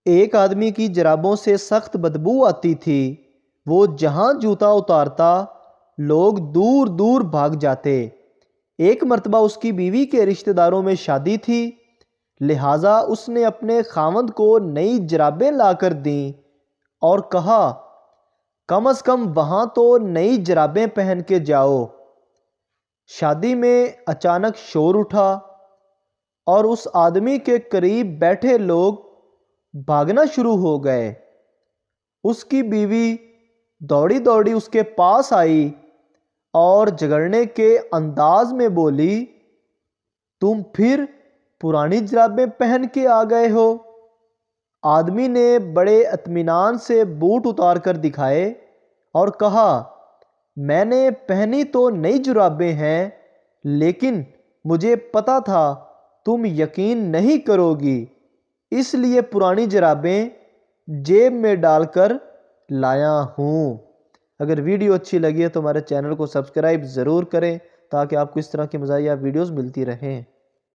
ایک آدمی کی جرابوں سے سخت بدبو آتی تھی۔ وہ جہاں جوتا اتارتا لوگ دور دور بھاگ جاتے۔ ایک مرتبہ اس کی بیوی کے رشتہ داروں میں شادی تھی، لہٰذا اس نے اپنے خاوند کو نئی جرابیں لا کر دیں اور کہا کم از کم وہاں تو نئی جرابیں پہن کے جاؤ۔ شادی میں اچانک شور اٹھا اور اس آدمی کے قریب بیٹھے لوگ بھاگنا شروع ہو گئے۔ اس کی بیوی دوڑی دوڑی اس کے پاس آئی اور جھگڑنے کے انداز میں بولی، تم پھر پرانی جرابیں پہن کے آ گئے ہو؟ آدمی نے بڑے اطمینان سے بوٹ اتار کر دکھائے اور کہا، میں نے پہنی تو نئی جرابیں ہیں، لیکن مجھے پتا تھا تم یقین نہیں کرو گی، اس لیے پرانی جرابیں جیب میں ڈال کر لایا ہوں۔ اگر ویڈیو اچھی لگی ہے تو ہمارے چینل کو سبسکرائب ضرور کریں تاکہ آپ کو اس طرح کی مزاحیہ ویڈیوز ملتی رہیں۔